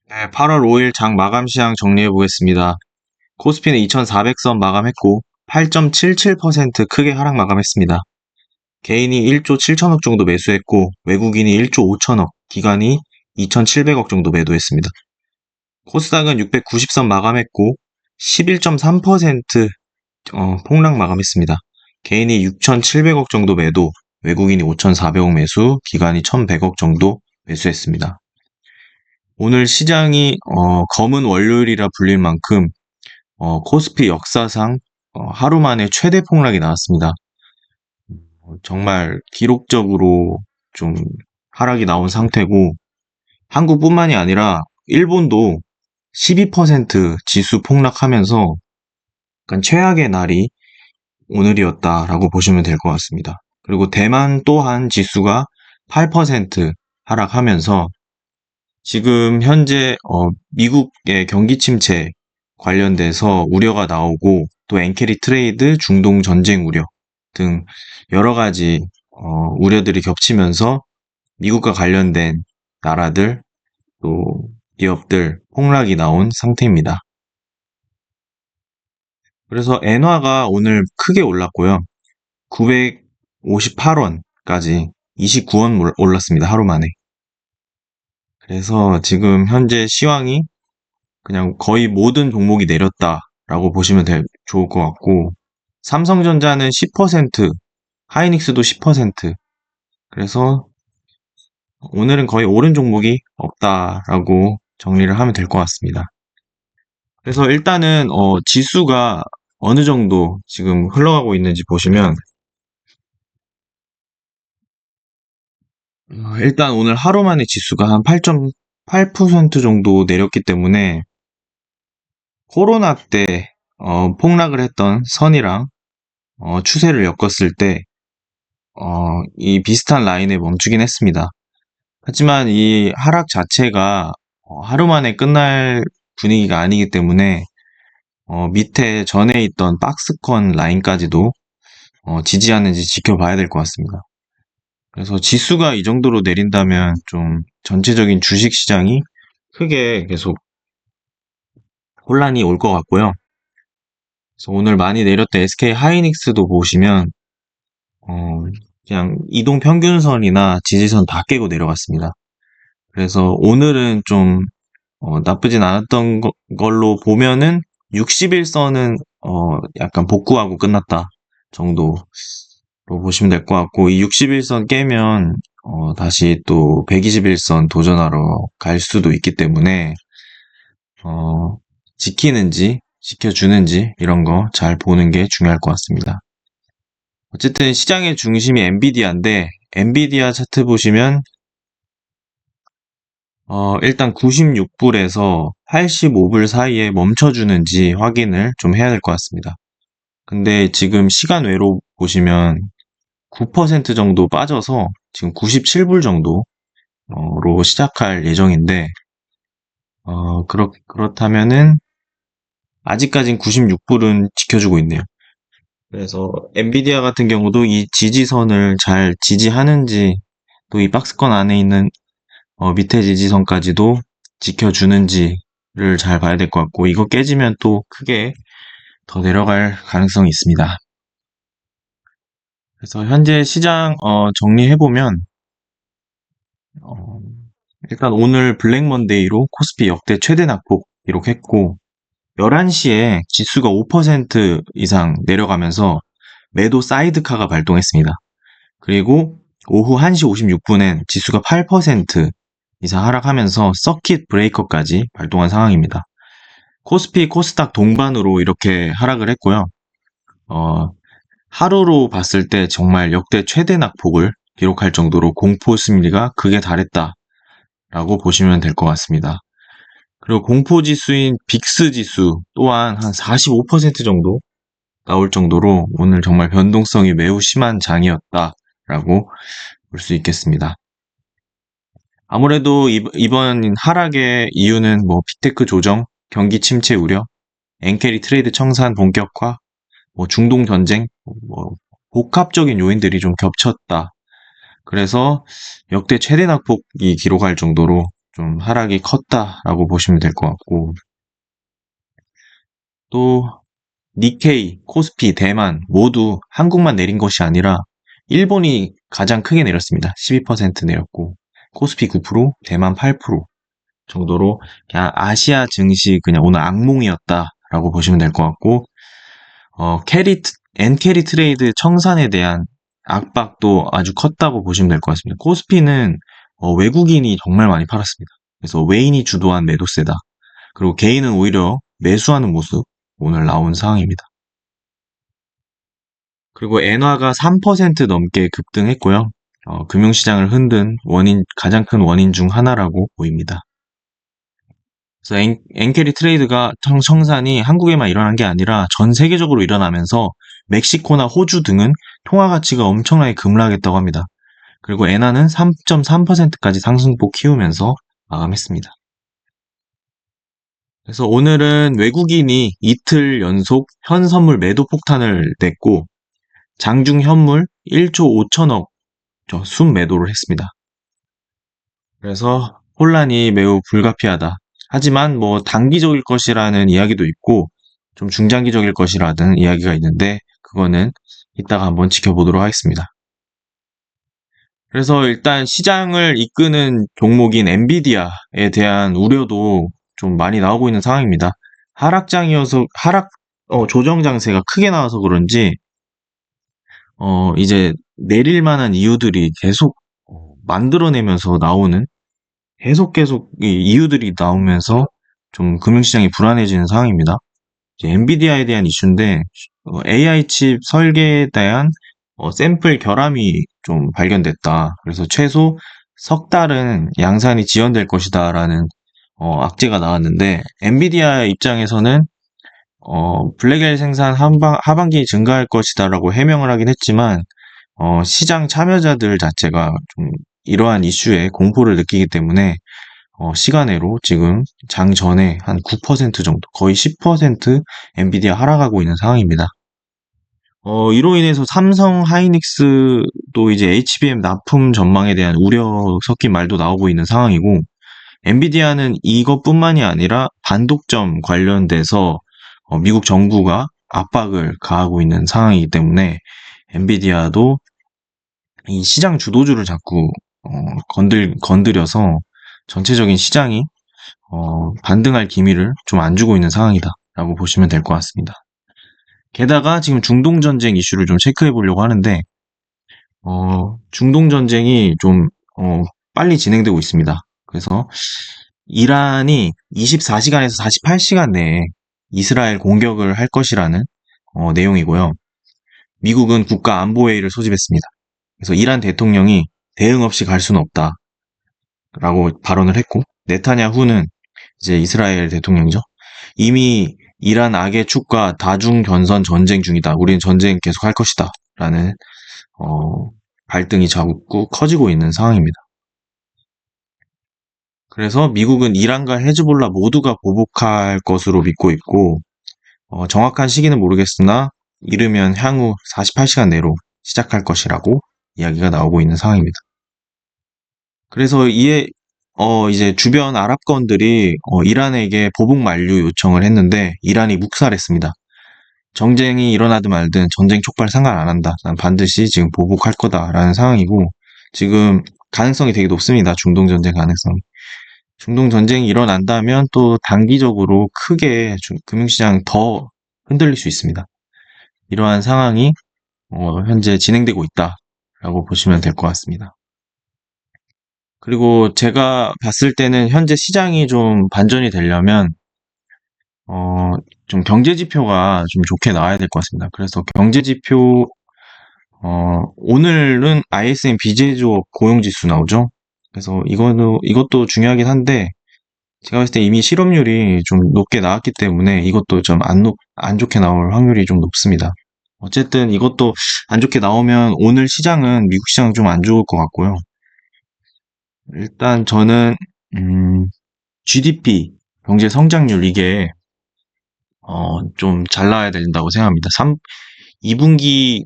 네, 8월 5일 장 마감 시황 정리해 보겠습니다. 코스피는 2400선 마감했고 8.77% 크게 하락 마감했습니다. 개인이 1조 7천억 정도 매수했고 외국인이 1조 5천억, 기관이 2,700억 정도 매도했습니다. 코스닥은 690선 마감했고 11.3% 폭락 마감했습니다. 개인이 6,700억 정도 매도, 외국인이 5,400억 매수, 기관이 1,100억 정도 매수했습니다. 오늘 시장이 검은 월요일이라 불릴 만큼 코스피 역사상 하루 만에 최대 폭락이 나왔습니다. 정말 기록적으로 좀 하락이 나온 상태고 한국뿐만이 아니라 일본도 12% 지수 폭락하면서 약간 최악의 날이 오늘이었다라고 보시면 될 것 같습니다. 그리고 대만 또한 지수가 8% 하락하면서 지금 현재 미국의 경기 침체 관련돼서 우려가 나오고 또 엔캐리 트레이드, 중동 전쟁 우려 등 여러 가지 우려들이 겹치면서 미국과 관련된 나라들 또 기업들 폭락이 나온 상태입니다. 그래서 엔화가 오늘 크게 올랐고요. 958원까지 29원 올랐습니다. 하루 만에. 그래서 지금 현재 시황이 그냥 거의 모든 종목이 내렸다라고 보시면 좋을 것 같고, 삼성전자는 10%, 하이닉스도 10%. 그래서 오늘은 거의 오른 종목이 없다라고 정리를 하면 될 것 같습니다. 그래서 일단은 지수가 어느 정도 지금 흘러가고 있는지 보시면 일단 오늘 하루 만에 지수가 한 8.8% 정도 내렸기 때문에 코로나 때 폭락을 했던 선이랑 추세를 엮었을 때 이 비슷한 라인에 멈추긴 했습니다. 하지만 이 하락 자체가 하루 만에 끝날 분위기가 아니기 때문에 밑에 전에 있던 박스권 라인까지도 지지하는지 지켜봐야 될 것 같습니다. 그래서 지수가 이 정도로 내린다면 좀 전체적인 주식 시장이 크게 계속 혼란이 올 것 같고요. 그래서 오늘 많이 내렸던 SK 하이닉스도 보시면 어, 그냥 이동 평균선이나 지지선 다 깨고 내려갔습니다. 그래서 오늘은 좀 나쁘진 않았던 걸로 보면은 60일선은 약간 복구하고 끝났다 정도로 보시면 될 것 같고, 이 60일선 깨면 다시 또 120일선 도전하러 갈 수도 있기 때문에 어, 지키는지 지켜주는지 이런 거 잘 보는 게 중요할 것 같습니다. 어쨌든 시장의 중심이 엔비디아인데, 엔비디아 차트 보시면 일단 96불에서 85불 사이에 멈춰주는지 확인을 좀 해야 될 것 같습니다. 근데 지금 시간 외로 보시면 9% 정도 빠져서 지금 97불 정도로 시작할 예정인데, 그렇다면은 아직까진 96불은 지켜주고 있네요. 그래서 엔비디아 같은 경우도 이 지지선을 잘 지지하는지, 또 이 박스권 안에 있는 밑에 지지선까지도 지켜주는지를 잘 봐야 될 것 같고, 이거 깨지면 또 크게 더 내려갈 가능성이 있습니다. 그래서 현재 시장 정리해보면 어, 일단 오늘 블랙 먼데이로 코스피 역대 최대 낙폭 기록했고, 11시에 지수가 5% 이상 내려가면서 매도 사이드카가 발동했습니다. 그리고 오후 1시 56분엔 지수가 8% 이상 하락하면서 서킷 브레이커까지 발동한 상황입니다. 코스피, 코스닥 동반으로 이렇게 하락을 했고요. 어, 하루로 봤을 때 정말 역대 최대 낙폭을 기록할 정도로 공포 심리가 극에 달했다라고 보시면 될 것 같습니다. 그리고 공포 지수인 빅스 지수 또한 한 45% 정도 나올 정도로 오늘 정말 변동성이 매우 심한 장이었다라고 볼 수 있겠습니다. 아무래도 이번 하락의 이유는 뭐 빅테크 조정, 경기 침체 우려, 엔캐리 트레이드 청산 본격화, 뭐 중동 전쟁, 뭐 복합적인 요인들이 좀 겹쳤다. 그래서 역대 최대 낙폭이 기록할 정도로 좀 하락이 컸다라고 보시면 될 것 같고, 또 니케이, 코스피, 대만 모두 한국만 내린 것이 아니라 일본이 가장 크게 내렸습니다. 12% 내렸고, 코스피 9%, 대만 8% 정도로 그냥 아시아 증시 그냥 오늘 악몽이었다라고 보시면 될 것 같고, 엔캐리 트레이드 청산에 대한 압박도 아주 컸다고 보시면 될 것 같습니다. 코스피는 외국인이 정말 많이 팔았습니다. 그래서 외인이 주도한 매도세다. 그리고 개인은 오히려 매수하는 모습 오늘 나온 상황입니다. 그리고 엔화가 3% 넘게 급등했고요. 금융시장을 흔든 가장 큰 원인 중 하나라고 보입니다. 그래서 엔캐리 트레이드가 청산이 한국에만 일어난 게 아니라 전 세계적으로 일어나면서 멕시코나 호주 등은 통화 가치가 엄청나게 급락했다고 합니다. 그리고 엔화는 3.3%까지 상승폭 키우면서 마감했습니다. 그래서 오늘은 외국인이 이틀 연속 현선물 매도 폭탄을 냈고 장중 현물 1조 5천억 순매도를 했습니다. 그래서 혼란이 매우 불가피하다. 하지만 뭐 단기적일 것이라는 이야기도 있고 좀 중장기적일 것이라는 이야기가 있는데 그거는 이따가 한번 지켜보도록 하겠습니다. 그래서 일단 시장을 이끄는 종목인 엔비디아에 대한 우려도 좀 많이 나오고 있는 상황입니다. 조정 장세가 크게 나와서 그런지 이제 내릴 만한 이유들이 계속 만들어내면서 나오는 계속 이 이유들이 나오면서 좀 금융시장이 불안해지는 상황입니다. 이제 엔비디아에 대한 이슈인데 AI 칩 설계에 대한 샘플 결함이 좀 발견됐다. 그래서 최소 석 달은 양산이 지연될 것이다라는 악재가 나왔는데 엔비디아 입장에서는 블랙엘 생산 하반기에 증가할 것이다라고 해명을 하긴 했지만 시장 참여자들 자체가 좀 이러한 이슈에 공포를 느끼기 때문에 시간외로 지금 장 전에 한 9% 정도, 거의 10% 엔비디아 하락하고 있는 상황입니다. 이로 인해서 삼성 하이닉스도 이제 HBM 납품 전망에 대한 우려 섞인 말도 나오고 있는 상황이고, 엔비디아는 이것뿐만이 아니라 반독점 관련돼서 미국 정부가 압박을 가하고 있는 상황이기 때문에 엔비디아도 이 시장 주도주를 자꾸 건드려서 전체적인 시장이 반등할 기미를 좀 안 주고 있는 상황이다라고 보시면 될 것 같습니다. 게다가 지금 중동 전쟁 이슈를 좀 체크해 보려고 하는데 중동 전쟁이 좀 빨리 진행되고 있습니다. 그래서 이란이 24시간에서 48시간 내에 이스라엘 공격을 할 것이라는 내용이고요. 미국은 국가안보회의를 소집했습니다. 그래서 이란 대통령이 대응 없이 갈 수는 없다라고 발언을 했고, 네타냐후는 이제 이스라엘 대통령이죠. 이미 이란 악의 축과 다중 견선 전쟁 중이다. 우리는 전쟁 계속 할 것이다. 라는 갈등이 자꾸 커지고 있는 상황입니다. 그래서 미국은 이란과 헤즈볼라 모두가 보복할 것으로 믿고 있고 정확한 시기는 모르겠으나 이르면 향후 48시간 내로 시작할 것이라고 이야기가 나오고 있는 상황입니다. 그래서 이제 주변 아랍권들이 이란에게 보복 만류 요청을 했는데 이란이 묵살했습니다. 정쟁이 일어나든 말든 전쟁 촉발 상관 안 한다. 난 반드시 지금 보복할 거다라는 상황이고 지금 가능성이 되게 높습니다. 중동 전쟁 가능성이. 중동 전쟁이 일어난다면 또 단기적으로 크게 금융시장 더 흔들릴 수 있습니다. 이러한 상황이 현재 진행되고 있다라고 보시면 될 것 같습니다. 그리고 제가 봤을 때는 현재 시장이 좀 반전이 되려면 어, 좀 경제 지표가 좀 좋게 나와야 될 것 같습니다. 그래서 경제 지표 오늘은 ISM 비제조업 고용지수 나오죠. 그래서 이것도 중요하긴 한데 제가 봤을 때 이미 실업률이 좀 높게 나왔기 때문에 이것도 좀 안 좋게 나올 확률이 좀 높습니다. 어쨌든 이것도 안 좋게 나오면 오늘 시장은 미국 시장은 좀 안 좋을 것 같고요. 일단 저는 GDP 경제 성장률 이게 좀 잘 나와야 된다고 생각합니다. 2분기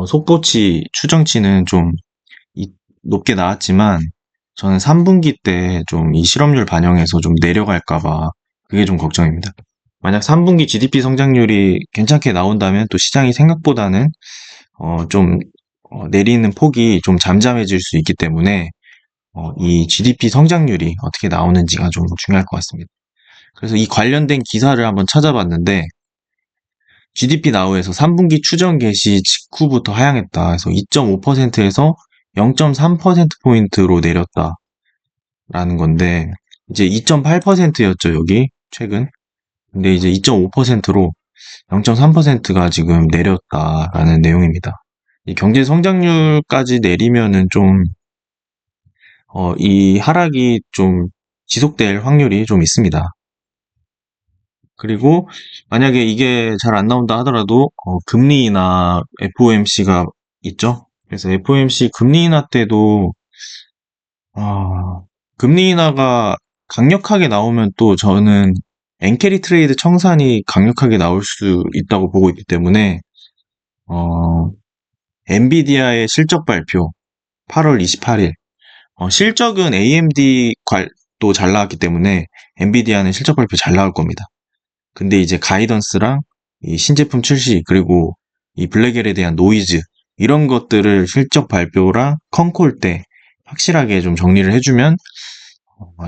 속보치 추정치는 좀 높게 나왔지만 저는 3분기 때 좀 이 실업률 반영해서 좀 내려갈까봐 그게 좀 걱정입니다. 만약 3분기 GDP 성장률이 괜찮게 나온다면 또 시장이 생각보다는 좀 내리는 폭이 좀 잠잠해질 수 있기 때문에 이 GDP 성장률이 어떻게 나오는지가 좀 중요할 것 같습니다. 그래서 이 관련된 기사를 한번 찾아봤는데 GDP 나우에서 3분기 추정 개시 직후부터 하향했다. 그래서 2.5%에서 0.3%포인트로 내렸다라는 건데 이제 2.8%였죠, 여기 최근. 근데 이제 2.5%로 0.3%가 지금 내렸다라는 내용입니다. 이 경제 성장률까지 내리면은 좀, 이 하락이 좀 지속될 확률이 좀 있습니다. 그리고 만약에 이게 잘 안 나온다 하더라도, 금리 인하 FOMC가 있죠? 그래서 FOMC 금리 인하 때도, 아, 금리 인하가 강력하게 나오면 또 저는 엔캐리 트레이드 청산이 강력하게 나올 수 있다고 보고 있기 때문에, 어, 엔비디아의 실적 발표 8월 28일. 실적은 AMD도 잘 나왔기 때문에 엔비디아는 실적 발표 잘 나올 겁니다. 근데 이제 가이던스랑 이 신제품 출시 그리고 이 블랙엘에 대한 노이즈 이런 것들을 실적 발표랑 컨콜 때 확실하게 좀 정리를 해주면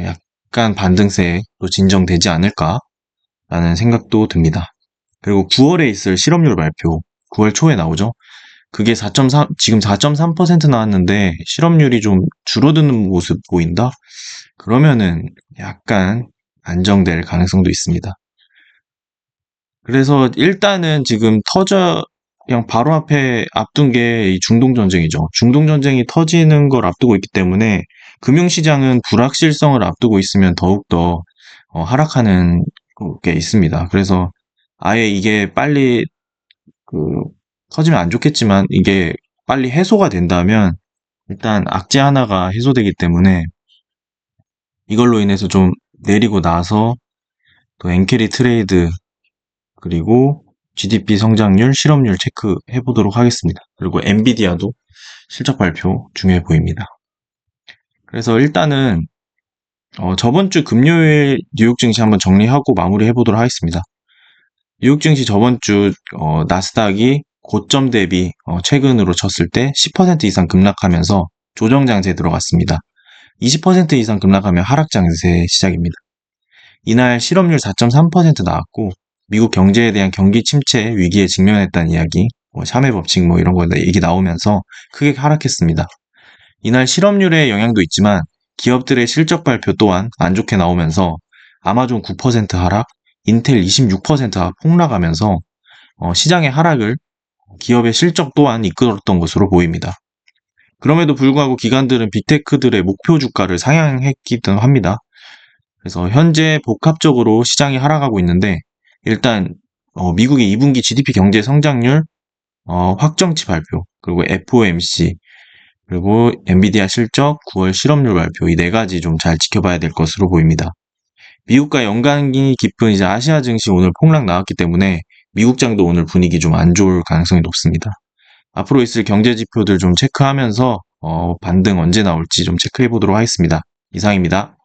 약간 반등세도 진정되지 않을까라는 생각도 듭니다. 그리고 9월에 있을 실업률 발표 9월 초에 나오죠. 그게 4.3, 지금 4.3% 나왔는데 실업률이 좀 줄어드는 모습 보인다? 그러면은 약간 안정될 가능성도 있습니다. 그래서 일단은 지금 그냥 바로 앞에 앞둔 게 이 중동전쟁이죠. 중동전쟁이 터지는 걸 앞두고 있기 때문에 금융시장은 불확실성을 앞두고 있으면 더욱더 하락하는 게 있습니다. 그래서 아예 이게 빨리 그 터지면 안 좋겠지만 이게 빨리 해소가 된다면 일단 악재 하나가 해소되기 때문에 이걸로 인해서 좀 내리고 나서 또 엔캐리 트레이드 그리고 GDP 성장률, 실업률 체크해 보도록 하겠습니다. 그리고 엔비디아도 실적 발표 중요해 보입니다. 그래서 일단은 저번 주 금요일 뉴욕 증시 한번 정리하고 마무리해 보도록 하겠습니다. 뉴욕 증시 저번 주 나스닥이 고점 대비 최근으로 쳤을 때 10% 이상 급락하면서 조정 장세에 들어갔습니다. 20% 이상 급락하면 하락 장세 시작입니다. 이날 실업률 4.3% 나왔고 미국 경제에 대한 경기 침체 위기에 직면했다는 이야기, 샤메 법칙 이런 거 얘기 나오면서 크게 하락했습니다. 이날 실업률의 영향도 있지만 기업들의 실적 발표 또한 안 좋게 나오면서 아마존 9% 하락, 인텔 26% 폭락하면서 시장의 하락을 기업의 실적 또한 이끌었던 것으로 보입니다. 그럼에도 불구하고 기관들은 빅테크들의 목표 주가를 상향했기도 합니다. 그래서 현재 복합적으로 시장이 하락하고 있는데 일단 미국의 2분기 GDP 경제 성장률 확정치 발표 그리고 FOMC 그리고 엔비디아 실적 9월 실업률 발표 이 네 가지 좀 잘 지켜봐야 될 것으로 보입니다. 미국과 연관이 깊은 이제 아시아 증시 오늘 폭락 나왔기 때문에 미국장도 오늘 분위기 좀 안 좋을 가능성이 높습니다. 앞으로 있을 경제 지표들 좀 체크하면서 반등 언제 나올지 좀 체크해 보도록 하겠습니다. 이상입니다.